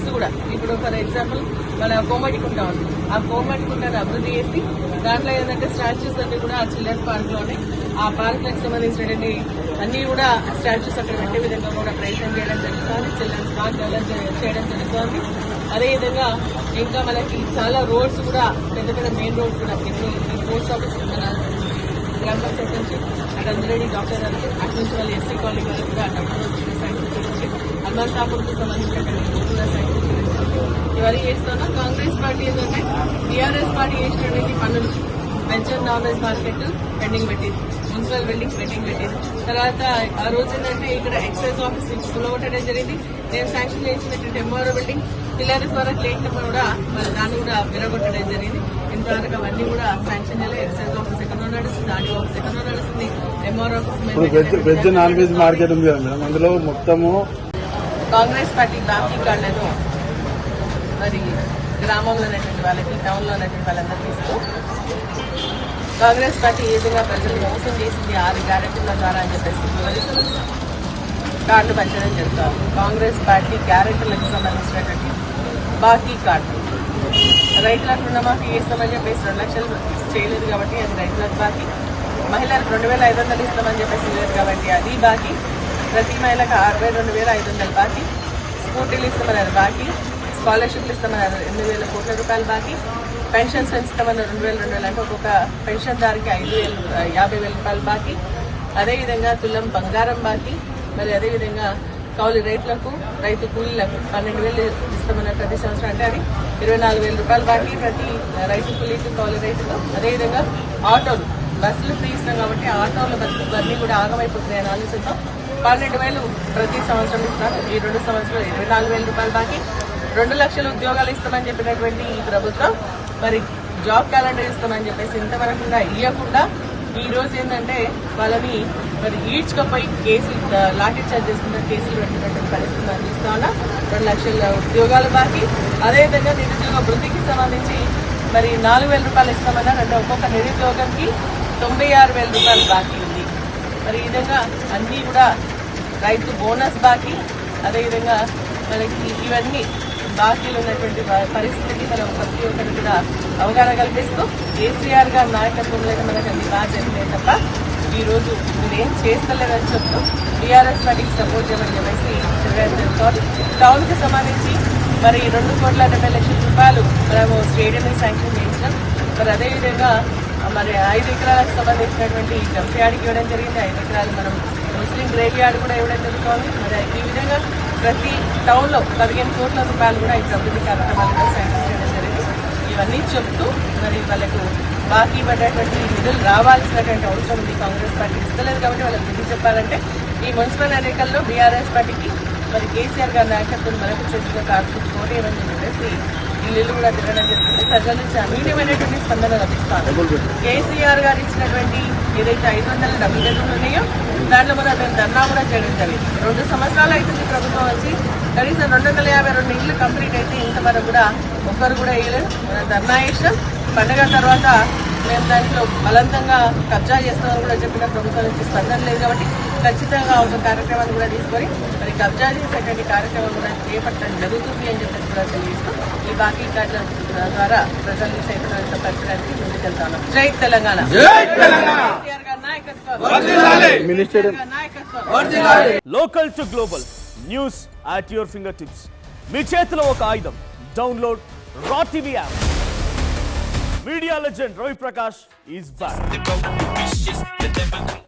Roads కూడా ఇప్పుడు for example మన కోమటికుంట ఉంది. ఆ కోమటికుంటను అభివృద్ధి చేసి దాంట్లో ఏంటంటే స్టాచ్యూస్ అన్ని కూడా ఆ చిల్డ్రన్ పార్క్ లోనే ఆ పార్క్ లకు సంబంధించినటువంటి అన్ని కూడా స్టాచ్యూస్ అక్కడ పెట్టే విధంగా కూడా ప్రయత్నం చేయడం జరుగుతుంది. చిల్డ్రన్స్ పార్క్ డెవలప్ చేయడం జరుగుతుంది. అదేవిధంగా ఇంకా మనకి చాలా రోడ్స్ కూడా పెద్ద పెద్ద మెయిన్ రోడ్స్ కూడా ఈ పోస్ట్ ఆఫీస్ మన గ్రామ పంచాయతీ నుంచి అటు అంజరెడ్డి డాక్టర్ గారికి అటు నుంచి వాళ్ళు ఎస్సీ కాలనీ వరకు కూడా డబ్బులు నుంచి హనుమంతాపూర్కు సంబంధించినటువంటి రోడ్డు కూడా ఇవన్నీ చేస్తున్నాం. కాంగ్రెస్ పార్టీ ఏంటంటే టీఆర్ఎస్ పార్టీ చేసినటువంటి పనులు pension non veg market pending పెట్టింది, మున్సిపల్ బిల్డింగ్ పెండింగ్ పెట్టింది. తర్వాత ఆ రోజు ఏంటంటే ఇక్కడ ఎక్సైజ్ ఆఫీస్ నుంచి కూలగొట్టడం జరిగింది. నేను శాంక్షన్ చేసినటువంటి ఎంఆర్ఓ బిల్డింగ్ టీఆర్ఎస్ వరకు లేకపోతే కూడా దాన్ని కూడా విరగొట్టడం జరిగింది. ఇంతవరకు అవన్నీ కూడా శాంక్షన్ చేయాలి. ఎక్సైజ్ ఆఫీస్ ఎక్కడో నడుస్తుంది, ఆర్డీ ఆఫీస్ ఎక్కడో నడుస్తుంది, MRO office veg non veg market ఉంది కదా మేడం, అందులో మొత్తము కాంగ్రెస్ పార్టీ బాకీ కార్డులను మరి గ్రామంలో ఉన్నటువంటి వాళ్ళకి, టౌన్ లో ఉన్నటువంటి వాళ్ళందరికీ ఇస్తూ కాంగ్రెస్ పార్టీ ఏ విధంగా ప్రజలు మోసం చేసింది 6 గ్యారెంటీల ద్వారా అని చెప్పేసి వివరిస్తూ కార్డులు పంచడం జరుగుతుంది. కాంగ్రెస్ పార్టీ గ్యారెంటీలకు సంబంధించినటువంటి బాకీ కార్డు రైతులకు రుణమాఫీ చేస్తామని చెప్పేసి 2 లక్షలు చేయలేదు కాబట్టి అది రైతులకు బాకీ. మహిళలకు 2,500 ఇస్తామని చెప్పేసి లేదు కాబట్టి అది బాకీ. ప్రతి మహిళకు 62,500 బాకీ. స్కూటీలు ఇస్తామన్నారు బాకీ. స్కాలర్షిప్లు ఇస్తామన్నారు 8,000 కోట్ల రూపాయలు బాకీ. పెన్షన్స్ పెంచుతామన్నారు 2,000 అంటే ఒక్కొక్క పెన్షన్ దారికి 50,000 రూపాయలు బాకీ. అదేవిధంగా తులం బంగారం బాకీ. మరి అదేవిధంగా కౌలు రైతులకు, రైతు కూలీలకు 12,000 ఇస్తామన్నారు ప్రతి సంవత్సరం, అంటే అది 24,000 రూపాయలు బాకీ ప్రతి రైతు కూలీకి, కౌలు రైతుకు. అదేవిధంగా ఆటోలు, బస్సులు ఫ్రీ ఇస్తాం కాబట్టి ఆటోల బస్సులు అన్నీ కూడా ఆగమైపోతున్నాయి అని ఆలోచనతో 12,000 ప్రతి సంవత్సరం ఇస్తారు. ఈ 2 సంవత్సరాలు 24,000 రూపాయలు బాకీ. 2 లక్షల ఉద్యోగాలు ఇస్తామని చెప్పినటువంటి ఈ ప్రభుత్వం మరి జాబ్ క్యాలెండర్ ఇస్తామని చెప్పేసి ఇంతవరకు కూడా ఇవ్వకుండా ఈ రోజు ఏంటంటే వాళ్ళని మరి ఈడ్చుకపోయి కేసులు లాఠీ చార్జ్ చేసుకుంటే కేసులు పెట్టినటువంటి పరిస్థితులు అందిస్తా ఉన్నా. 2 లక్షల ఉద్యోగాలు బాకీ. అదేవిధంగా నిరుద్యోగ వృద్ధికి సంబంధించి మరి 4,000 రూపాయలు ఇస్తామన్నారు. అంటే ఒక్కొక్క నిరుద్యోగంకి 96,000 రూపాయలు బాకీ ఉంది. మరి ఈ విధంగా అన్నీ కూడా రైతు బోనస్ బాకీ. అదేవిధంగా మనకి ఇవన్నీ బాకీలు ఉన్నటువంటి పరిస్థితికి మనం ప్రతి ఒక్కరు కూడా అవగాహన కల్పిస్తూ కేసీఆర్ గారి నాయకత్వంలో మనకు అన్ని బాగా జరిగినాయి తప్ప ఈ రోజు మీరేం చేస్తలేదని చెప్తూ టీఆర్ఎస్ పార్టీకి సపోర్ట్ చేయమని చెప్పేసి జరుగుతుంది. టౌన్ కి సంబంధించి మరి 2,70,00,000 రూపాయలు మనము స్టేడియం శాంక్షన్ చేయించాం. మరి అదేవిధంగా మరి 5 ఎకరాలకు సంబంధించినటువంటి డంప్ యార్డ్కి ఇవ్వడం జరిగింది. 5 ఎకరాలు మనం ముస్లిం గ్రేవ్ యార్డ్ కూడా ఇవ్వడం జరుగుతుంది. మరి ఈ విధంగా ప్రతి టౌన్ లో 15 కోట్ల రూపాయలు కూడా ఈ అభివృద్ధి కార్యక్రమాలుగా శాంక్షన్ చేయడం జరిగింది. ఇవన్నీ చెప్తూ మరి వాళ్ళకు బాకీ పడ్డటువంటి నిధులు రావాల్సినటువంటి అవసరం ఉంది. కాంగ్రెస్ పార్టీ ఇస్తలేదు కాబట్టి వాళ్ళకి బుద్ధి చెప్పాలంటే ఈ మున్సిపల్ ఎన్నికల్లో బీఆర్ఎస్ పార్టీకి మరి కేసీఆర్ గారి నాయకత్వం మనకు చేతిలో కార్పొరేట్ కోట ఏమని చెప్పేసి ఇల్లు కూడా తిరగడం జరుగుతుంది. ప్రజల నుంచి అమూల్యమైనటువంటి స్పందన లభిస్తాను. కేసీఆర్ గారు ఇచ్చినటువంటి ఏదైతే 500 డబ్బులు గదులు ఉన్నాయో దాంట్లో మనం ధర్నా కూడా చేయడం జరిగింది. 2 సంవత్సరాలు అవుతుంది ప్రభుత్వం వచ్చి, కనీసం 252 ఇళ్ళు కంప్లీట్ అయితే ఇంతవరకు కూడా ఒక్కరు కూడా వేయలేదు. మన ధర్నా చేసాం. పండుగ తర్వాత మేము దాంట్లో బలవంతంగా కబ్జా చేస్తామని కూడా చెప్పిన ప్రభుత్వం నుంచి స్పందన లేదు కాబట్టి ఖచ్చితంగా ఒక కార్యక్రమాన్ని కూడా తీసుకొని మరి కబ్జా చేసేటువంటి కార్యక్రమం కూడా చేపట్టడం జరుగుతుంది అని చెప్పేసి కూడా తెలియజేస్తూ ఈ బాకీ కార్డుల ద్వారా ప్రజల్ని చైతన్యపరచడానికి ముందుకెళ్తాను. జై Telangana. Local to global news at your finger tips. మీ చేతిలో ఒక ఆయుధం. Download Raw TV app. Media legend Ravi Prakash is back.